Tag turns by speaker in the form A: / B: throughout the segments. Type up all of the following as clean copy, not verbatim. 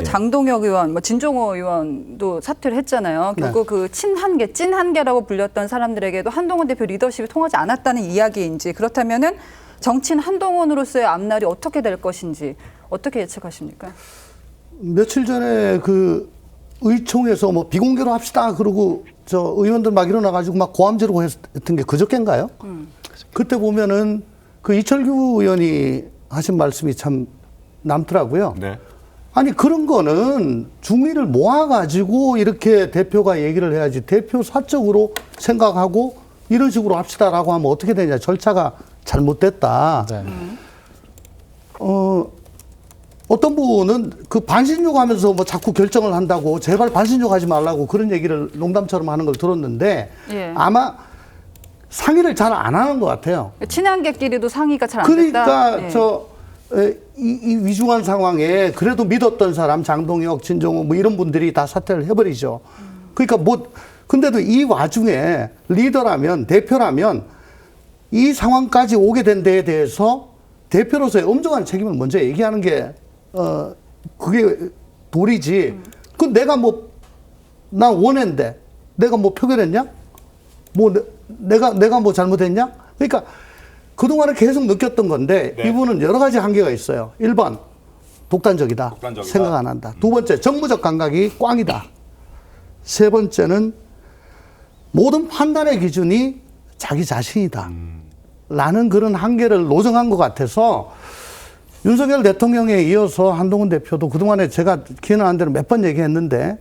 A: 예. 장동혁 의원, 진종호 의원도 사퇴를 했잖아요. 결국 그 친한계, 찐한계라고 불렸던 사람들에게도 한동훈 대표 리더십이 통하지 않았다는 이야기인지, 그렇다면은 정치인 한동훈으로서의 앞날이 어떻게 될 것인지 어떻게 예측하십니까?
B: 며칠 전에 그 의총에서 뭐 비공개로 합시다 그러고 저 의원들 막 일어나가지고 막 고함 지르고 했던 게 그저께인가요? 그때 보면은 그 이철규 의원이 하신 말씀이 참 남더라고요.
C: 네.
B: 아니 그런 거는 중의를 모아가지고 이렇게 대표가 얘기를 해야지, 대표 사적으로 생각하고 이런 식으로 합시다라고 하면 어떻게 되냐, 절차가 잘못됐다.
D: 네.
B: 어떤 분은 그 반신욕 하면서 뭐 자꾸 결정을 한다고, 제발 반신욕 하지 말라고 그런 얘기를 농담처럼 하는 걸 들었는데,
A: 예.
B: 아마 상의를 잘 안 하는 것 같아요.
A: 친한계끼리도 상의가 잘 안 됐다.
B: 그러니까 이 위중한 상황에 그래도 믿었던 사람, 장동혁, 진종호 뭐 이런 분들이 다 사퇴를 해버리죠. 그러니까 근데도 이 와중에 리더라면, 대표라면 이 상황까지 오게 된 데에 대해서 대표로서의 엄정한 책임을 먼저 얘기하는 게 그게 도리지. 그 내가 난 원했는데 내가 표결했냐? 내가 잘못했냐? 그러니까 그동안에 계속 느꼈던 건데,
C: 네.
B: 이분은 여러 가지 한계가 있어요. 1번, 독단적이다. 생각 안 한다. 두 번째, 정무적 감각이 꽝이다. 세 번째는 모든 판단의 기준이 자기 자신이다. 라는 그런 한계를 노정한 것 같아서, 윤석열 대통령에 이어서 한동훈 대표도 그동안에 제가 기억나는 대로 몇 번 얘기했는데,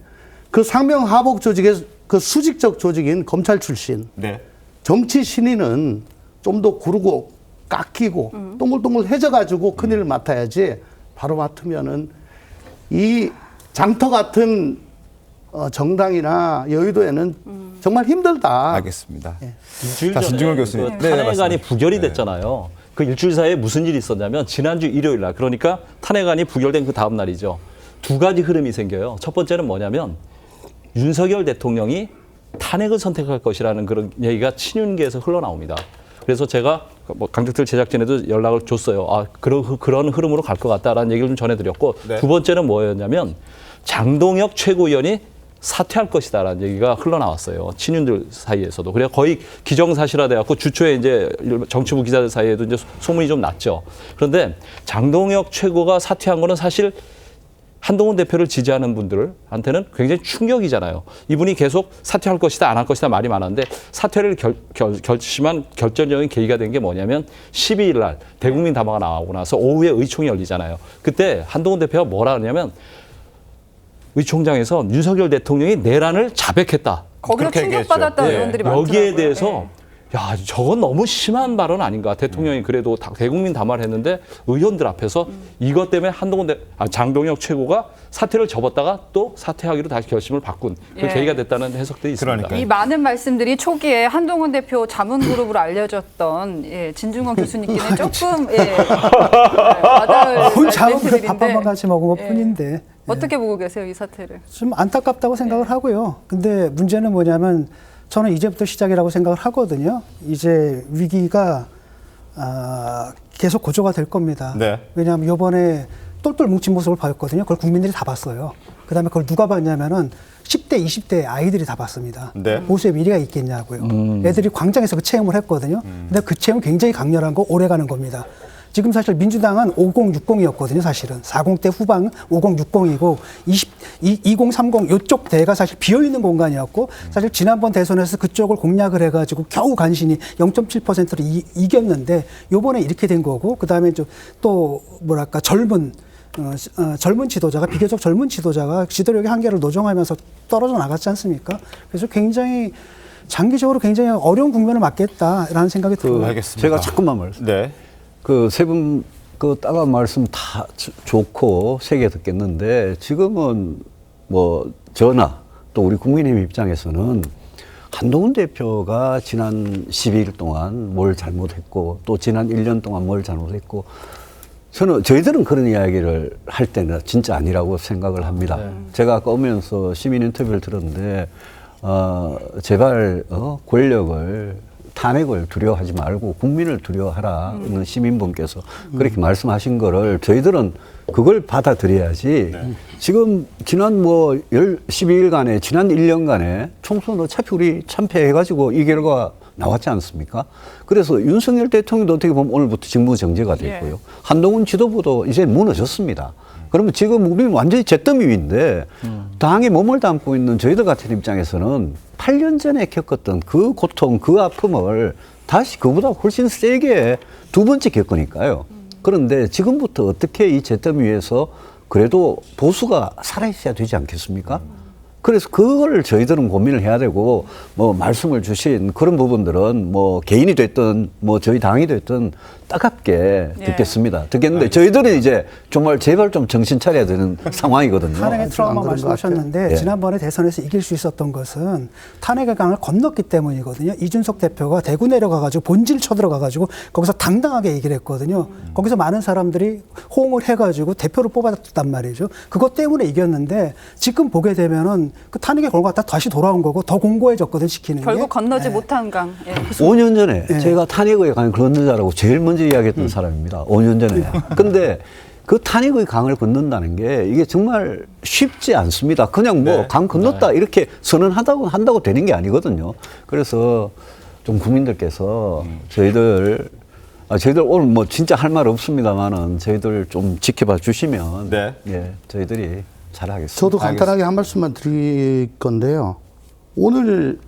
B: 그 상명하복 조직의 그 수직적 조직인 검찰 출신,
C: 네.
B: 정치 신인은 좀 더 구르고 깎이고 동글동글해져가지고 큰일을 맡아야지, 바로 맡으면은 이 장터 같은 정당이나 여의도에는 정말 힘들다.
C: 알겠습니다.
B: 예.
D: 일주일
C: 자,
D: 전에
C: 진중권 교수님.
D: 그
C: 네,
D: 탄핵안이
C: 맞습니다.
D: 부결이
C: 네.
D: 됐잖아요. 그 일주일 사이에 무슨 일이 있었냐면 지난주 일요일 날, 그러니까 탄핵안이 부결된 그 다음 날이죠. 두 가지 흐름이 생겨요. 첫 번째는 뭐냐면 윤석열 대통령이 탄핵을 선택할 것이라는 그런 얘기가 친윤계에서 흘러나옵니다. 그래서 제가 강택들 제작진에도 연락을 줬어요. 그런 흐름으로 갈 것 같다라는 얘기를 좀 전해드렸고,
C: 네.
D: 두 번째는 뭐였냐면 장동혁 최고위원이 사퇴할 것이다라는 얘기가 흘러나왔어요. 친윤들 사이에서도. 그래서 거의 기정사실화돼갖고 주초에 이제 정치부 기자들 사이에도 이제 소문이 좀 났죠. 그런데 장동혁 최고가 사퇴한 거는 사실 한동훈 대표를 지지하는 분들한테는 굉장히 충격이잖아요. 이분이 계속 사퇴할 것이다, 안 할 것이다 말이 많았는데, 사퇴를 결심한 결정적인 계기가 된 게 뭐냐면 12일 날 대국민 담화가 나오고 나서 오후에 의총이 열리잖아요. 그때 한동훈 대표가 뭐라 하냐면, 의총장에서 윤석열 대통령이 내란을 자백했다.
A: 거기서
C: 그렇게
A: 충격받았던
C: 얘기했죠.
A: 의원들이 많더라고요.
D: 여기에 대해서
A: 예.
D: 야, 저건 너무 심한 발언 아닌가. 대통령이 그래도 대국민 담화를 했는데 의원들 앞에서 이것 때문에 장동혁 최고가 사퇴를 접었다가 또 사퇴하기로 다시 결심을 바꾼 그
A: 예.
D: 계기가 됐다는 해석들이 있습니다.
C: 그러니까요.
A: 이 많은 말씀들이 초기에 한동훈 대표 자문그룹으로 알려졌던 진중권 교수님께는 조금 와닿을
E: 자고
A: 멘트들인데,
E: 밥한번 같이 먹은 것
A: 예.
E: 뿐인데
A: 어떻게 보고 계세요, 이 사태를?
E: 좀 안타깝다고 생각을 하고요. 근데 문제는 뭐냐면 저는 이제부터 시작이라고 생각을 하거든요. 이제 위기가 계속 고조가 될 겁니다.
C: 네.
E: 왜냐하면 이번에 똘똘 뭉친 모습을 봤거든요. 그걸 국민들이 다 봤어요. 그다음에 그걸 누가 봤냐면은 10대, 20대 아이들이 다 봤습니다.
C: 네.
E: 보수의 미래가 있겠냐고요. 애들이 광장에서 그 체험을 했거든요. 근데 그 체험 굉장히 강렬한 거, 오래 가는 겁니다. 지금 사실 민주당은 5060이었거든요, 사실은. 40대 후반 5060이고 2030 이쪽 대가 사실 비어있는 공간이었고, 사실 지난번 대선에서 그쪽을 공략을 해가지고 겨우 간신히 0.7%로 이겼는데, 요번에 이렇게 된 거고, 그 다음에 또 뭐랄까, 젊은 지도자가, 비교적 젊은 지도자가 지도력의 한계를 노정하면서 떨어져 나갔지 않습니까? 그래서 굉장히 장기적으로 굉장히 어려운 국면을 맞겠다라는 생각이 들어요.
C: 알겠습니다.
F: 제가 자꾸만 말씀.
C: 네.
F: 그 세 분 그 따가운 말씀 다 좋고 세게 듣겠는데, 지금은 뭐 저나 또 우리 국민의힘 입장에서는 한동훈 대표가 지난 12일 동안 뭘 잘못했고, 또 지난 1년 동안 뭘 잘못했고, 저희들은 그런 이야기를 할 때는 진짜 아니라고 생각을 합니다. 제가 아까 오면서 시민 인터뷰를 들었는데, 제발 권력을 탄핵을 두려워하지 말고 국민을 두려워하라는 시민분께서 그렇게 말씀하신 거를 저희들은 그걸 받아들여야지. 지금 지난 12일간에 지난 1년간에 총선 어차피 우리 참패해가지고 이 결과 나왔지 않습니까? 그래서 윤석열 대통령도 어떻게 보면 오늘부터 직무정지가 됐고요. 한동훈 지도부도 이제 무너졌습니다. 그러면 지금 우리는 완전히 잿더미 위인데 당에 몸을 담고 있는 저희들 같은 입장에서는 8년 전에 겪었던 그 고통, 그 아픔을 다시 그보다 훨씬 세게 두 번째 겪으니까요. 그런데 지금부터 어떻게 이 잿더미 위에서 그래도 보수가 살아있어야 되지 않겠습니까? 그래서 그걸 저희들은 고민을 해야 되고, 뭐 말씀을 주신 그런 부분들은 뭐 개인이 됐든 뭐 저희 당이 됐든 따갑게 듣겠습니다. 듣겠는데 저희들은 이제 정말 제발 좀 정신 차려야 되는 상황이거든요.
E: 탄핵의 트라우마
B: 안 그런 것
E: 말씀하셨는데
F: 예.
E: 지난번에 대선에서 이길 수 있었던 것은 탄핵의 강을 건넜기 때문이거든요. 이준석 대표가 대구 내려가가지고 본질 쳐들어가가지고 거기서 당당하게 얘기를 했거든요. 거기서 많은 사람들이 호응을 해가지고 대표를 뽑았단 말이죠. 그것 때문에 이겼는데 지금 보게 되면은 그 탄핵의 결과가 다 다시 돌아온 거고 더 공고해졌거든 시키는 게.
A: 결국 건너지 못한 강. 예.
F: 5년 전에 제가 탄핵의 강을 건너자라고 제일 먼저 이야기했던 사람입니다. 5년 전에. 근데 그 탄핵의 강을 건넌다는 게 이게 정말 쉽지 않습니다. 그냥 뭐 강 건넜다 이렇게 한다고 되는 게 아니거든요. 그래서 좀 국민들께서 저희들 오늘 뭐 진짜 할 말 없습니다만은 저희들 좀 지켜봐 주시면 예, 저희들이 잘하겠습니다.
B: 저도 간단하게 한 말씀만 드릴 건데요. 오늘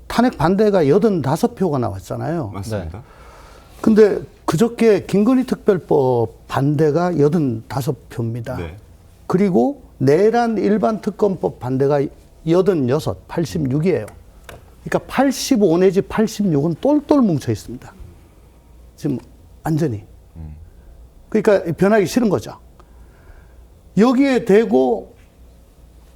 B: 탄핵 반대가 85표가 나왔잖아요.
C: 맞습니다.
B: 근데 그저께 김건희 특별법 반대가 85표입니다.
C: 네.
B: 그리고 내란 일반 특검법 반대가 86, 86이에요. 그러니까 85 내지 86은 똘똘 뭉쳐 있습니다. 지금 완전히. 그러니까 변하기 싫은 거죠. 여기에 대고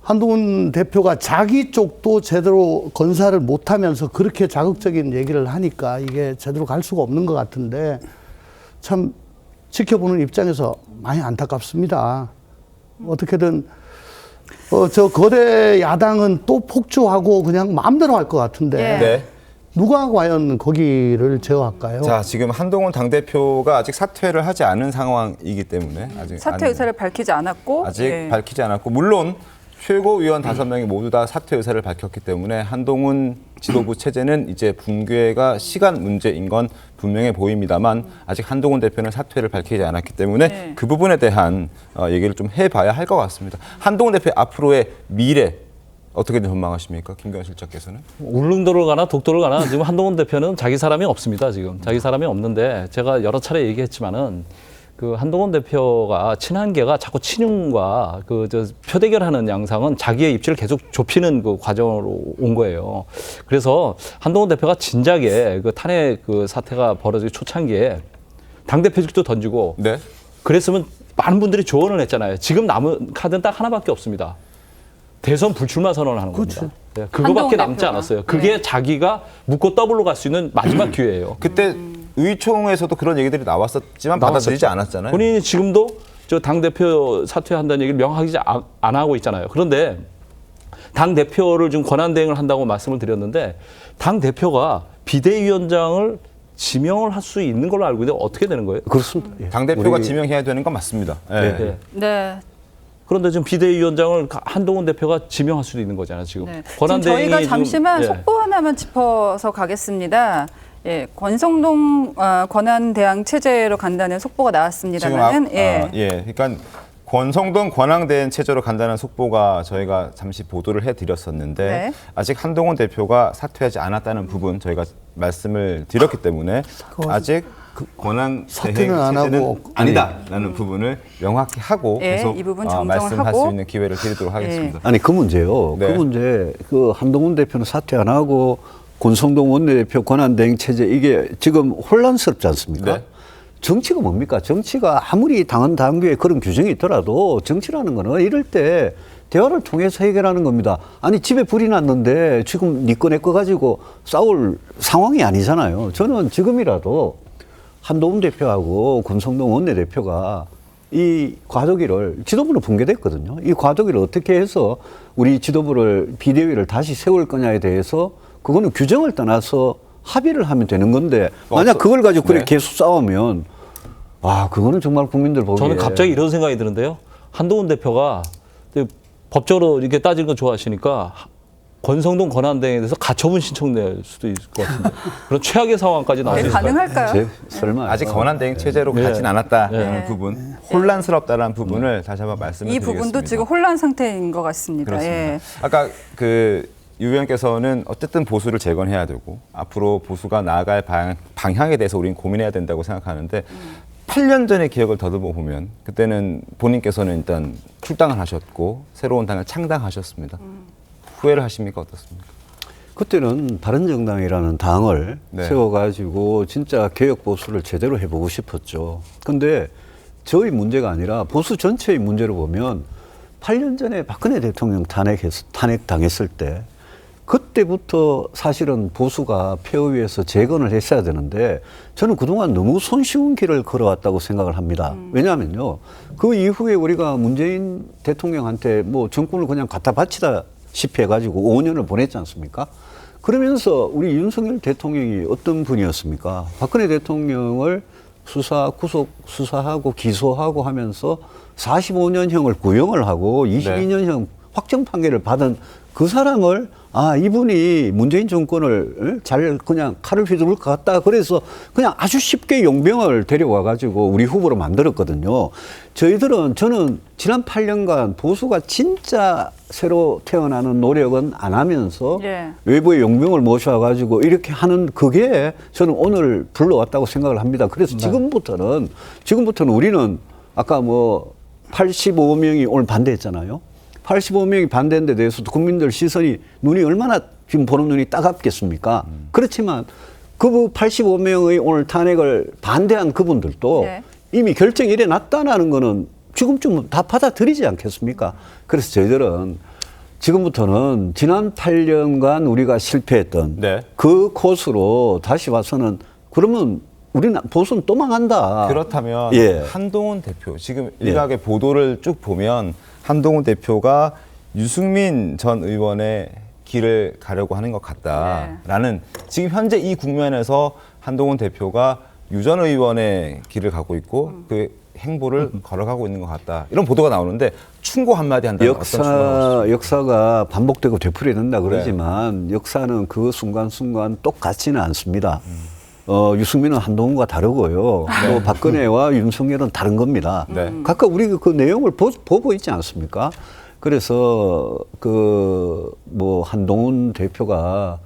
B: 한동훈 대표가 자기 쪽도 제대로 건사를 못하면서 그렇게 자극적인 얘기를 하니까 이게 제대로 갈 수가 없는 것 같은데 참 지켜보는 입장에서 많이 안타깝습니다. 어떻게든 저 거대 야당은 또 폭주하고 그냥 마음대로 할 것 같은데
C: 네.
B: 누가 과연 거기를 제어할까요?
C: 자, 지금 한동훈 당대표가 아직 사퇴를 하지 않은 상황이기 때문에 아직
A: 사퇴 의사를 밝히지 않았고
C: 아직
A: 예.
C: 밝히지 않았고 물론 최고위원 5명이 모두 다 사퇴 의사를 밝혔기 때문에 한동훈 지도부 체제는 이제 붕괴가 시간 문제인 건 분명해 보입니다만 아직 한동훈 대표는 사퇴를 밝히지 않았기 때문에
A: 네.
C: 그 부분에 대한 얘기를 좀 해봐야 할 것 같습니다. 한동훈 대표의 앞으로의 미래 어떻게 전망하십니까? 김경현 실장께서는?
D: 울릉도를 가나 독도를 가나 지금 한동훈 대표는 자기 사람이 없습니다. 지금 자기 사람이 없는데 제가 여러 차례 얘기했지만은 그 한동훈 대표가 친한계가 자꾸 친윤과 저 표대결하는 양상은 자기의 입지를 계속 좁히는 그 과정으로 온 거예요. 그래서 한동훈 대표가 진작에 그 탄핵 그 사태가 벌어지기 초창기에 당 대표직도 던지고
C: 네.
D: 그랬으면 많은 분들이 조언을 했잖아요. 지금 남은 카드는 딱 하나밖에 없습니다. 대선 불출마 선언을 하는 겁니다. 네, 그거밖에
A: 한동훈
D: 남지
A: 대표가.
D: 않았어요. 그게
A: 네.
D: 자기가 묶고 더블로 갈 수 있는 마지막 기회예요.
C: 그때 의총에서도 그런 얘기들이 나왔었지만 받아들이지 않았잖아요.
D: 본인이 지금도 저 당대표 사퇴한다는 얘기를 명확히 안 하고 있잖아요. 그런데 당대표를 좀 권한대행을 한다고 말씀을 드렸는데 당대표가 비대위원장을 지명을 할 수 있는 걸로 알고 있는데 어떻게 되는 거예요?
F: 그렇습니다. 예.
C: 당대표가
F: 우리
C: 지명해야 되는 건 맞습니다. 네.
D: 네.
A: 네.
D: 그런데 지금 비대위원장을 한동훈 대표가 지명할 수도 있는 거잖아요. 지금
A: 네. 지금
D: 권한대행이
A: 저희가 잠시만
D: 지금,
A: 속보 하나만 짚어서 가겠습니다. 예, 권성동 권한대행 체제로 간다는 속보가 나왔습니다만은
C: 그러니까 권성동 권한대행 체제로 간다는 속보가 저희가 잠시 보도를 해드렸었는데
A: 네.
C: 아직 한동훈 대표가 사퇴하지 않았다는 부분 저희가 말씀을 드렸기 때문에 아직 권한대행
B: 사퇴는 안
C: 체제는
B: 하고
C: 아니다라는 부분을 명확히 하고
A: 예,
C: 계속
A: 이 부분 정정을
C: 말씀할
A: 하고.
C: 수 있는 기회를 드리도록 하겠습니다.
F: 아니 그 문제요.
C: 네.
F: 그 문제 그 한동훈 대표는 사퇴 안 하고 권성동 원내대표 권한대행 체제 이게 지금 혼란스럽지 않습니까?
C: 네.
F: 정치가 뭡니까? 정치가 아무리 당헌당규에 그런 규정이 있더라도 정치라는 거는 이럴 때 대화를 통해서 해결하는 겁니다. 아니 집에 불이 났는데 지금 네 거 내 거 가지고 싸울 상황이 아니잖아요. 저는 지금이라도 한동훈 대표하고 권성동 원내대표가 이 과도기를 지도부는 붕괴됐거든요. 이 과도기를 어떻게 해서 우리 지도부를 비대위를 다시 세울 거냐에 대해서 그거는 규정을 떠나서 합의를 하면 되는 건데 만약 그걸 가지고 그래 계속 싸우면 그거는 정말 국민들 보기에
D: 저는 갑자기 이런 생각이 드는데요. 한동훈 대표가 법적으로 이렇게 따지는 거 좋아하시니까 권성동 권한대행에 대해서 가처분 신청될 수도 있을 것 같은데 그런 최악의 상황까지 나올 수 있을까요?
A: 가능할까요?
F: 설마
C: 아직 권한대행 체제로 가진 않았다는 부분, 혼란스럽다는 부분을 다시 한번 말씀을
A: 이
C: 드리겠습니다.
A: 부분도 지금 혼란 상태인 것 같습니다.
C: 그렇습니다.
A: 예.
C: 아까 그 유 의원께서는 어쨌든 보수를 재건해야 되고 앞으로 보수가 나아갈 방향에 대해서 우리는 고민해야 된다고 생각하는데 8년 전의 기억을 더듬어 보면 그때는 본인께서는 일단 출당을 하셨고 새로운 당을 창당하셨습니다. 후회를 하십니까? 어떻습니까?
F: 그때는 바른정당이라는 당을 세워가지고 진짜 개혁 보수를 제대로 해보고 싶었죠. 근데 저희 문제가 아니라 보수 전체의 문제로 보면 8년 전에 박근혜 대통령 탄핵당했을 때 그때부터 사실은 보수가 폐허 위에서 재건을 했어야 되는데 저는 그동안 너무 손쉬운 길을 걸어왔다고 생각을 합니다. 왜냐하면요. 그 이후에 우리가 문재인 대통령한테 뭐 정권을 그냥 갖다 바치다시피 해가지고 5년을 보냈지 않습니까? 그러면서 우리 윤석열 대통령이 어떤 분이었습니까? 박근혜 대통령을 구속 수사하고 기소하고 하면서 45년형을 구형을 하고 22년형 확정 판결을 받은 그 사람을 이분이 문재인 정권을 잘 그냥 칼을 휘두를 것 같다. 그래서 그냥 아주 쉽게 용병을 데려와 가지고 우리 후보로 만들었거든요. 저는 지난 8년간 보수가 진짜 새로 태어나는 노력은 안 하면서 외부의 용병을 모셔와 가지고 이렇게 하는 그게 저는 오늘 불러왔다고 생각을 합니다. 그래서 지금부터는 우리는 아까 뭐 85명이 오늘 반대했잖아요. 85명이 반대한 데 대해서도 국민들 시선이 눈이 얼마나 지금 보는 눈이 따갑겠습니까? 그렇지만 그 85명의 오늘 탄핵을 반대한 그분들도 이미 결정이 일어났다는 거는 지금쯤 다 받아들이지 않겠습니까? 그래서 저희들은 지금부터는 지난 8년간 우리가 실패했던 그 코스로 다시 와서는 그러면 우리는 보수는 또 망한다.
C: 그렇다면 한동훈 대표 지금 일각의 보도를 쭉 보면 한동훈 대표가 유승민 전 의원의 길을 가려고 하는 것 같다라는 지금 현재 이 국면에서 한동훈 대표가 유 전 의원의 길을 가고 있고 그 행보를 걸어가고 있는 것 같다. 이런 보도가 나오는데 충고 한마디 한다면 어떤 충고가
F: 역사가 반복되고 되풀이된다 그러지만 역사는 그 순간순간 똑같지는 않습니다. 유승민은 한동훈과 다르고요. 또 박근혜와 윤석열은 다른 겁니다. 각각 우리 그 내용을 보고 있지 않습니까? 그래서 뭐 한동훈 대표가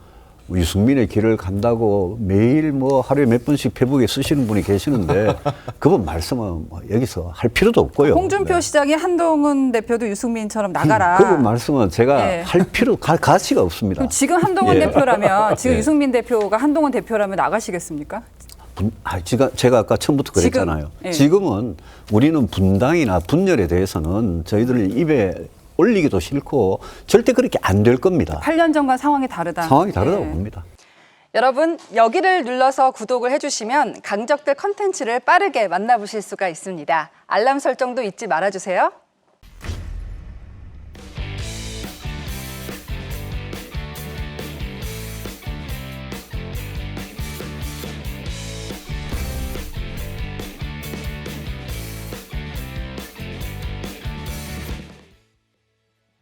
F: 유승민의 길을 간다고 매일 뭐 하루에 몇 번씩 페북에 쓰시는 분이 계시는데 그분 말씀은 뭐 여기서 할 필요도 없고요.
A: 홍준표 시장이 한동훈 대표도 유승민처럼 나가라.
F: 그분 말씀은 제가 할 가치가 없습니다.
A: 그럼 지금 한동훈 대표라면 지금 유승민 대표가 한동훈 대표라면 나가시겠습니까?
F: 제가 아까 처음부터 그랬잖아요. 지금은 우리는 분당이나 분열에 대해서는 저희들 입에 올리기도 싫고 절대 그렇게 안 될 겁니다.
A: 8년 전과 상황이 다르다.
F: 상황이 다르다고 봅니다.
A: 여러분 여기를 눌러서 구독을 해주시면 강적들 컨텐츠를 빠르게 만나보실 수가 있습니다. 알람 설정도 잊지 말아주세요.